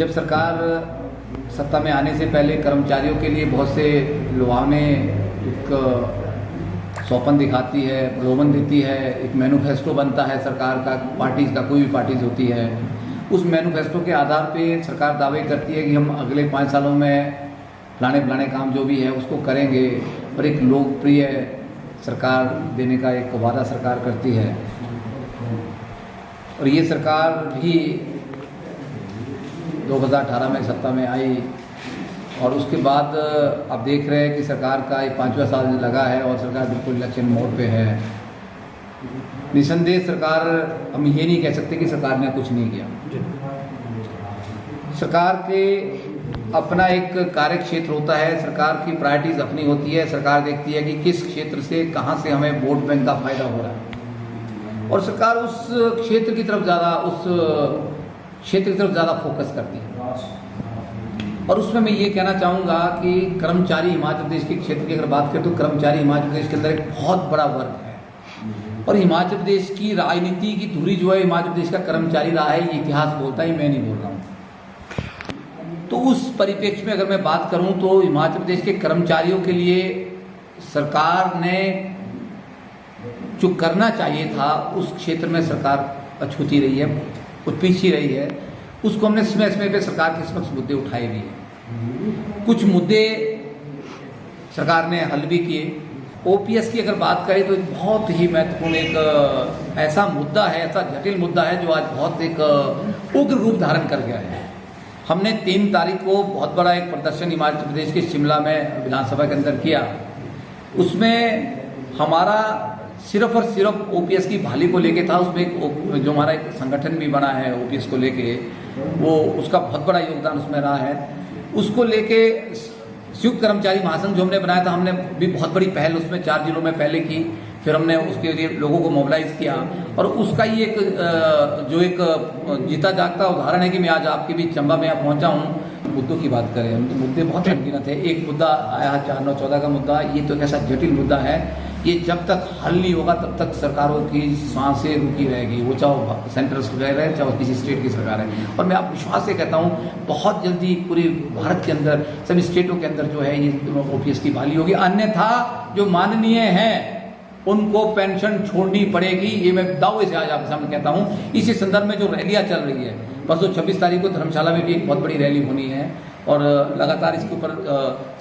जब सरकार सत्ता में आने से पहले कर्मचारियों के लिए बहुत से लुभावने एक सौपन दिखाती है, प्रलोभन देती है, एक मैनिफेस्टो बनता है सरकार का, पार्टीज़ का, कोई भी पार्टीज़ होती है। उस मैनिफेस्टो के आधार पे सरकार दावे करती है कि हम अगले 5 सालों में फलाने काम जो भी है उसको करेंगे, और एक लोकप्रिय सरकार देने का एक वादा सरकार करती है। और ये सरकार भी 2018 में सत्ता में आई, और उसके बाद आप देख रहे हैं कि सरकार का 5वां साल लगा है और सरकार बिल्कुल इलेक्शन मोड पे है। निसंदेह सरकार, हम ये नहीं कह सकते कि सरकार ने कुछ नहीं किया। सरकार के अपना एक कार्य क्षेत्र होता है, सरकार की प्रायोरिटीज़ अपनी होती है। सरकार देखती है कि किस क्षेत्र से, कहाँ से हमें वोट बैंक का फायदा हो रहा है, और सरकार उस क्षेत्र की तरफ ज़्यादा फोकस करती है। और उसमें मैं ये कहना चाहूँगा कि कर्मचारी हिमाचल प्रदेश के क्षेत्र की अगर बात करें तो कर्मचारी हिमाचल प्रदेश के अंदर एक बहुत बड़ा वर्ग है, और हिमाचल प्रदेश की राजनीति की धुरी जो है हिमाचल प्रदेश का कर्मचारी रहा है, ये इतिहास बोलता है, मैं नहीं बोल रहा हूँ। तो उस परिप्रेक्ष्य में अगर मैं बात करूँ तो हिमाचल प्रदेश के कर्मचारियों के लिए सरकार ने जो करना चाहिए था उस क्षेत्र में सरकार अछूती रही है, पीछे रही है। उसको हमने समय पे सरकार के समक्ष मुद्दे उठाए भी हैं। कुछ मुद्दे सरकार ने हल भी किए। ओपीएस की अगर बात करें तो एक बहुत ही महत्वपूर्ण एक ऐसा मुद्दा है, ऐसा जटिल मुद्दा है जो आज बहुत एक उग्र रूप धारण कर गया है। हमने 3 तारीख को बहुत बड़ा एक प्रदर्शन हिमाचल प्रदेश के शिमला में विधानसभा के अंदर किया। उसमें हमारा सिर्फ और सिर्फ ओपीएस की बहाली को लेके था। उसमें एक जो हमारा एक संगठन भी बना है ओपीएस को लेके, वो उसका बहुत बड़ा योगदान उसमें रहा है। उसको लेके संयुक्त कर्मचारी महासंघ जो हमने बनाया था, हमने भी बहुत बड़ी पहल उसमें 4 जिलों में पहले की। फिर हमने उसके लिए लोगों को मोबिलाइज किया, और उसका ही एक जो एक जीता जागता उदाहरण है कि मैं आज आपके बीच चंबा में पहुंचा हूँ। मुद्दों की बात करें हम तो मुद्दे बहुत अनगिनत है। एक मुद्दा आया 4914 का मुद्दा, ये तो एक ऐसा जटिल मुद्दा है, ये जब तक हल नहीं होगा तब तक सरकारों की सांसें रुकी रहेगी, वो चाहे सेंट्रल सरकार है चाहे किसी स्टेट की सरकार है। और मैं आप विश्वास से कहता हूँ बहुत जल्दी पूरे भारत के अंदर सभी स्टेटों के अंदर जो है ये ओपीएस की बहाली होगी। अन्यथा जो माननीय हैं उनको पेंशन छोड़नी पड़ेगी, ये मैं दावे से आज आपके सामने कहता हूँ। इसी संदर्भ में जो रैलियाँ चल रही है, परसों 26 तारीख को धर्मशाला में भी एक बहुत बड़ी रैली होनी है, और लगातार इसके ऊपर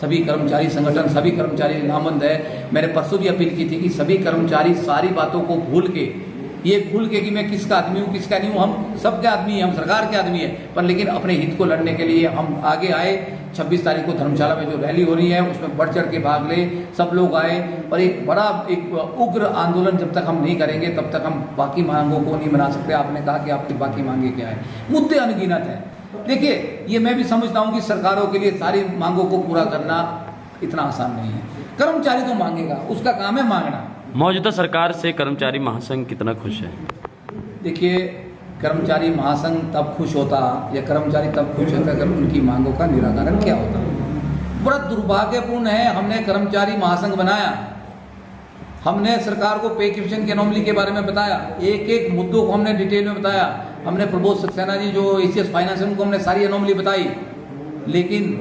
सभी कर्मचारी संगठन, सभी कर्मचारी नामंद है। मैंने परसों भी अपील की थी कि सभी कर्मचारी सारी बातों को भूल के कि मैं किसका आदमी हूँ किसका नहीं हूँ, हम सबके आदमी हैं, हम सरकार के आदमी हैं, पर लेकिन अपने हित को लड़ने के लिए हम आगे आए। 26 तारीख को धर्मशाला में जो रैली हो रही है उसमें बढ़ चढ़ के भाग ले, सब लोग आए, और एक बड़ा एक उग्र आंदोलन जब तक हम नहीं करेंगे तब तक हम बाकी मांगों को नहीं बना सकते। आपने कहा कि आपकी बाकी मांगे क्या है, मुद्दे अनगिनत हैं। देखिए, ये मैं भी समझता हूँ कि सरकारों के लिए सारी मांगों को पूरा करना इतना आसान नहीं है। कर्मचारी तो मांगेगा, उसका काम है मांगना। मौजूदा सरकार से कर्मचारी महासंघ कितना खुश है? देखिए, कर्मचारी महासंघ तब खुश होता या कर्मचारी तब खुश होता अगर उनकी मांगों का निराकरण क्या होता। बड़ा दुर्भाग्यपूर्ण है, हमने कर्मचारी महासंघ बनाया, हमने सरकार को पे कमीशन की अनोमली के बारे में बताया, एक एक मुद्दों को हमने डिटेल में बताया। हमने प्रबोध सक्सेना जी जो एसीएस फाइनेंस, उनको हमने सारी अनोमली बताई, लेकिन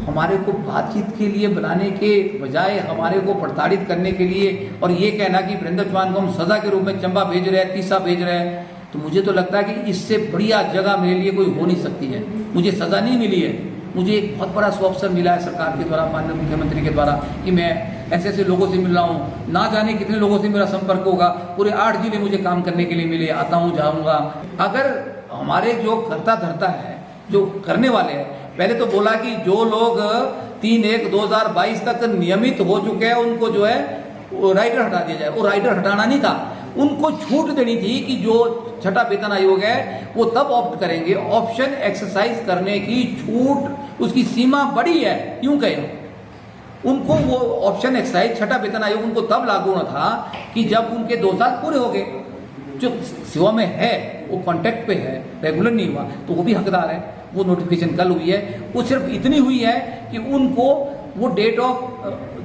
हमारे को बातचीत के लिए बनाने के बजाय हमारे को प्रताड़ित करने के लिए, और ये कहना कि वीरेंद्र चौहान को हम सजा के रूप में चंबा भेज रहे हैं, तीसा भेज रहे हैं, तो मुझे तो लगता है कि इससे बढ़िया जगह मेरे लिए कोई हो नहीं सकती है। मुझे सजा नहीं मिली है, मुझे एक बहुत बड़ा अवसर मिला है सरकार के द्वारा, माननीय मुख्यमंत्री के द्वारा, कि मैं ऐसे ऐसे लोगों से मिल रहा हूँ, ना जाने कितने लोगों से मेरा संपर्क होगा। पूरे 8 जिले मुझे काम करने के लिए मिले, आता हूँ जाऊँगा। अगर हमारे जो करता धरता है, जो करने वाले हैं, पहले तो बोला कि जो लोग 3/1/2022 तक नियमित हो चुके हैं उनको जो है वो राइडर हटा दिया जाए। वो राइडर हटाना नहीं था, उनको छूट देनी थी कि जो 6ठा वेतन आयोग है वो तब ऑप्ट करेंगे। ऑप्शन एक्सरसाइज करने की छूट, उसकी सीमा बड़ी है, यूं कहें उनको वो ऑप्शन एक्सरसाइज 6ठा वेतन आयोग उनको तब लागू होना था कि जब उनके 2 साल पूरे हो गए। जो सेवा में है वो कॉन्ट्रैक्ट पे है, रेगुलर नहीं हुआ, तो वो भी हकदार है। वो नोटिफिकेशन कल हुई है, वो सिर्फ इतनी हुई है कि उनको वो डेट ऑफ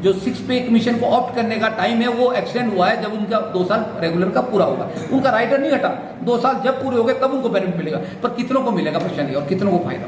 जो 6 पे कमीशन को ऑप्ट करने का टाइम है वो एक्सटेंड हुआ है जब उनका 2 साल रेगुलर का पूरा होगा। उनका राइटर नहीं हटा, 2 साल जब पूरे हो गए तब उनको बेनिफिट मिलेगा, पर कितनों को मिलेगा प्रश्न नहीं, और कितनों को फायदा।